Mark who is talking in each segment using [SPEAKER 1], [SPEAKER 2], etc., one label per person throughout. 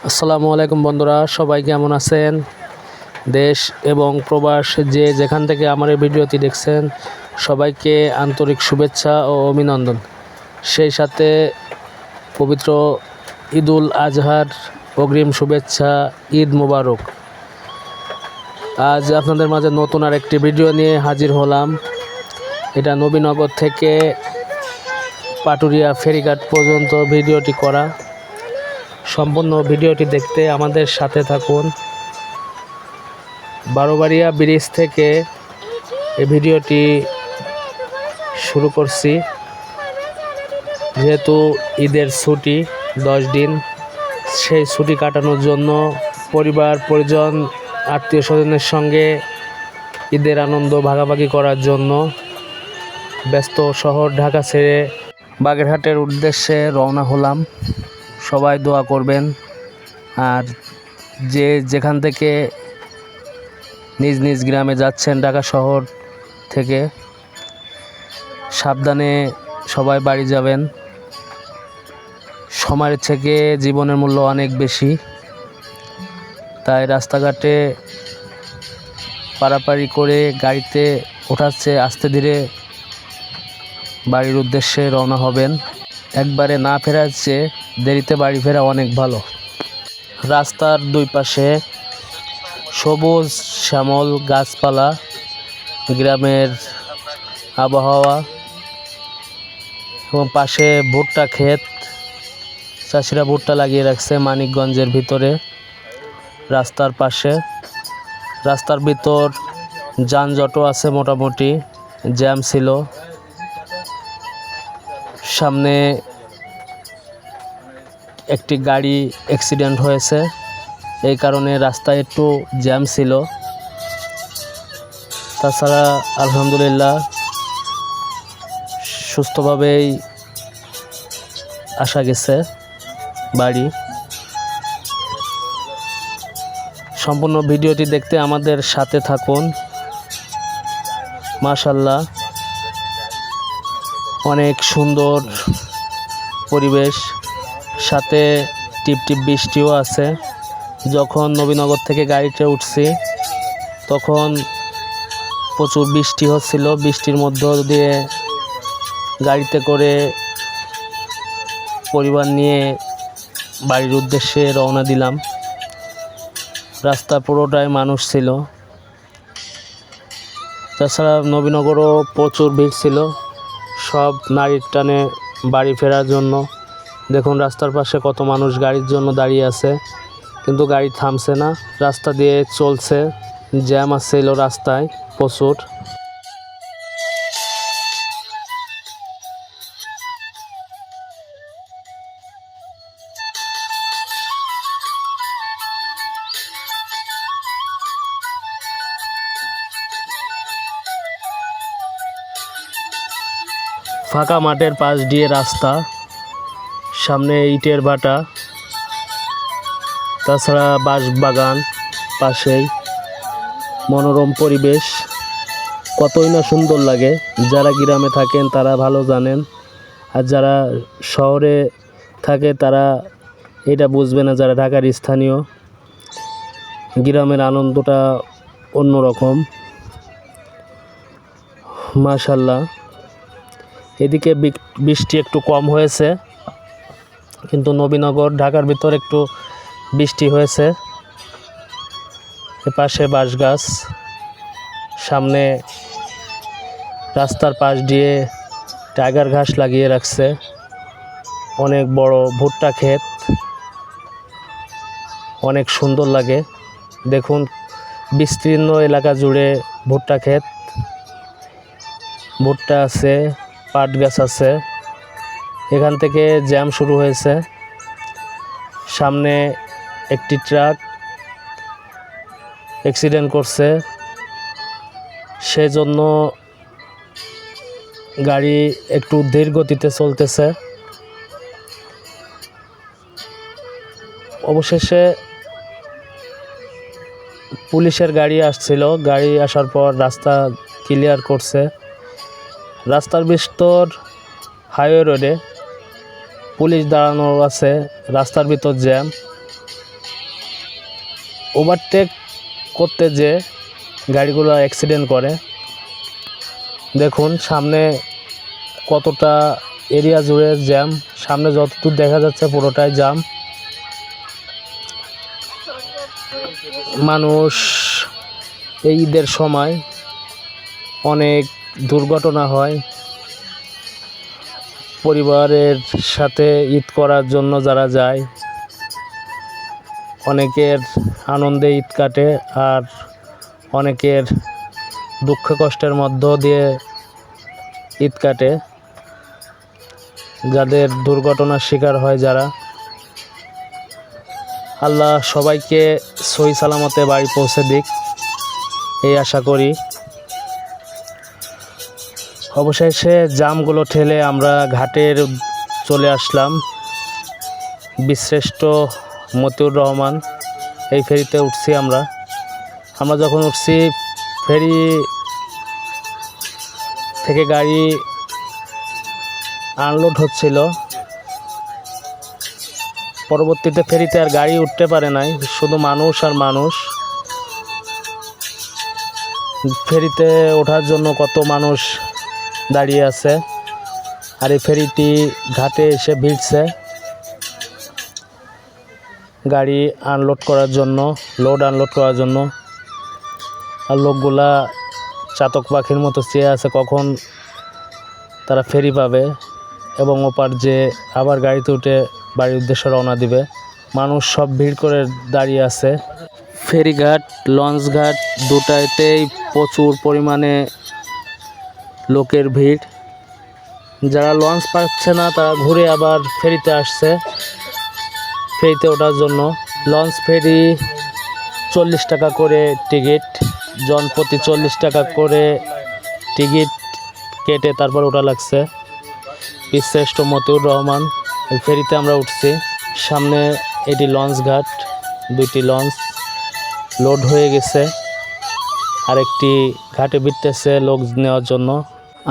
[SPEAKER 1] আসসালামু আলাইকুম বন্ধুরা, সবাই কেমন আছেন? দেশ এবং প্রবাস যে যেখান থেকে আমার এই ভিডিওটি দেখছেন, সবাইকে আন্তরিক শুভেচ্ছা ও অভিনন্দন। সেই সাথে পবিত্র ঈদুল আজহার অগ্রিম শুভেচ্ছা, ঈদ মোবারক। আজ আপনাদের মাঝে নতুন আর একটি ভিডিও নিয়ে হাজির হলাম। এটা নবীনগর থেকে পাটুরিয়া ফেরিঘাট পর্যন্ত ভিডিওটি করা। সম্পূর্ণ ভিডিওটি দেখতে আমাদের সাথে থাকুন। বারোবাড়িয়া ব্রিজ থেকে এই ভিডিওটি শুরু করছি। যেহেতু ঈদের ছুটি 10 দিন, সেই ছুটি কাটানোর জন্য পরিবার পরিজন আত্মীয় স্বজনের সঙ্গে ঈদের আনন্দ ভাগাভাগি করার জন্য ব্যস্ত শহর ঢাকা ছেড়ে বাগেরহাটের উদ্দেশ্যে রওনা হলাম। সবাই দোয়া করবেন, আর যে যেখান থেকে নিজ নিজ গ্রামে যাচ্ছেন ঢাকা শহর থেকে, সাবধানে সবাই বাড়ি যাবেন। সময়ের থেকে জীবনের মূল্য অনেক বেশি, তাই রাস্তাঘাটে পারাপারি করে গাড়িতে ওঠাচ্ছে আস্তে ধীরে বাড়ির উদ্দেশ্যে রওনা হবেন। একবারে না ফেরার চেয়ে দেরিতে বাড়ি ফেরা অনেক ভালো। রাস্তার দুই পাশে সবুজ শ্যামল গাছপালা, গ্রামের আবহাওয়া এবং পাশে ভুট্টা ক্ষেত। চাষিরা ভুট্টা লাগিয়ে রাখছে মানিকগঞ্জের ভিতরে রাস্তার পাশে। রাস্তার ভিতর যানজটও আছে, মোটামুটি জ্যাম ছিল। সামনে একটি গাড়ি অ্যাক্সিডেন্ট হয়েছে, এই কারণে রাস্তায় একটু জ্যাম ছিল। তাছাড়া আলহামদুলিল্লাহ সুস্থভাবেই আসা গেছে বাড়ি। সম্পূর্ণ ভিডিওটি দেখতে আমাদের সাথে থাকুন। মাশাআল্লাহ, অনেক সুন্দর পরিবেশ, সাথে টিপটিপ বৃষ্টিও আছে। যখন নবীনগর থেকে গাড়িতে উঠছি তখন প্রচুর বৃষ্টি হচ্ছিল। বৃষ্টির মধ্য দিয়ে গাড়িতে করে পরিবার নিয়ে বাড়ির উদ্দেশ্যে রওনা দিলাম। রাস্তা পুরোটাই মানুষ ছিল। তাছাড়া নবীনগরও প্রচুর ভিড় ছিল, সব নারীর টানে বাড়ি ফেরার জন্য। দেখুন রাস্তার পাশে কত মানুষ গাড়ির জন্য দাঁড়িয়ে আছে, কিন্তু গাড়ি থামছে না, রাস্তা দিয়ে চলছে। জ্যাম আসছিল রাস্তায় প্রচুর। ফাঁকা মাঠের পাশ দিয়ে রাস্তা, সামনে ইটের ভাটা, তাছাড়া বাঁশবাগান পাশেই। মনোরম পরিবেশ, কতই না সুন্দর লাগে। যারা গ্রামে থাকেন তারা ভালো জানেন, আর যারা শহরে থাকে তারা এটা বুঝবে না। যারা ঢাকার স্থানীয়, গ্রামের আনন্দটা অন্যরকম। মাশাআল্লাহ, এদিকে বৃষ্টি একটু কম হয়েছে, কিন্তু নবীনগর ঢাকার ভিতর একটু বৃষ্টি হয়েছে। এপাশে বাঁশ গাছ, সামনে রাস্তার পাশ দিয়ে টাইগার ঘাস লাগিয়ে রাখছে। অনেক বড় ভুট্টা ক্ষেত, অনেক সুন্দর লাগে। দেখুন বিস্তীর্ণ এলাকা জুড়ে ভুট্টা ক্ষেত, ভুট্টা আছে, পাট গাছ আছে। এখান থেকে জ্যাম শুরু হয়েছে। সামনে একটি ট্রাক অ্যাক্সিডেন্ট করছে, সেজন্য গাড়ি একটু ধীর গতিতে চলতেছে। অবশেষে পুলিশের গাড়ি আসছিল, গাড়ি আসার পর রাস্তা ক্লিয়ার করছে। রাস্তার ভিতর হাইওয়ে রোডে পুলিশ দাঁড়ানো আছে, রাস্তার ভিতর জ্যাম। ওভারটেক করতে যে গাড়িগুলো অ্যাক্সিডেন্ট করে। দেখুন সামনে কতটা এরিয়া জুড়ে জ্যাম, সামনে যতদূর দেখা যাচ্ছে পুরোটাই জ্যাম। মানুষ এই ঈদের সময় অনেক দুর্ঘটনা হয়। পরিবারের সাথে ঈদ করার জন্য যারা যায় অনেকের আনন্দে ঈদ কাটে, আর অনেকের দুঃখ কষ্টের মধ্য দিয়ে ঈদ কাটে। যাদের দুর্ঘটনার শিকার হয় যারা, আল্লাহ সবাইকে সহি সালামতে বাড়ি পৌঁছে দিক এই আশা করি। অবশেষে জামগুলো ঠেলে আমরা ঘাটের চলে আসলাম। বীরশ্রেষ্ঠ মতিউর রহমান এই ফেরিতে উঠছি আমরা যখন উঠছি ফেরি থেকে গাড়ি আনলোড হচ্ছিল। পরবর্তীতে ফেরিতে আর গাড়ি উঠতে পারে নাই, শুধু মানুষ আর মানুষ। ফেরিতে ওঠার জন্য কত মানুষ দাঁড়িয়ে আছে, আর এই ফেরিটি ঘাটে এসে ভিড়ছে গাড়ি আনলোড করার জন্য, লোড আনলোড করার জন্য। আর লোকগুলা চাতক পাখির মতো চেয়ে আছে কখন তারা ফেরি পাবে এবং ওপার যে আবার গাড়িতে উঠে বাড়ির উদ্দেশ্যে রওনা দিবে। মানুষ সব ভিড় করে দাঁড়িয়ে আছে। ফেরিঘাট লঞ্চ ঘাট দুটাতেই প্রচুর পরিমাণে লোকের ভিড়। যারা লঞ্চ পাচ্ছে না তারা ঘুরে আবার ফেরিতে আসছে ফেরিতে ওঠার জন্য। লঞ্চ ফেরি 40 টাকা করে টিকিট, জনপ্রতি 40 টাকা করে টিকিট কেটে তারপর ওঠা লাগছে। বীরশ্রেষ্ঠ মতিউর রহমান এই ফেরিতে আমরা উঠছি। সামনে এটি লঞ্চ ঘাট, দুইটি লঞ্চ লোড হয়ে গেছে, আরেকটি ঘাটে ভিড়তেছে লোক নেওয়ার জন্য।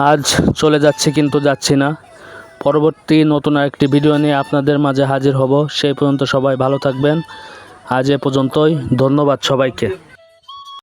[SPEAKER 1] আজ চলে যাচ্ছি কিন্তু যাচ্ছি না। পরবর্তী নতুন আরেকটি ভিডিও নিয়ে আপনাদের মাঝে হাজির হব। সেই পর্যন্ত সবাই ভালো থাকবেন। আজ এ পর্যন্তই। ধন্যবাদ সবাইকে।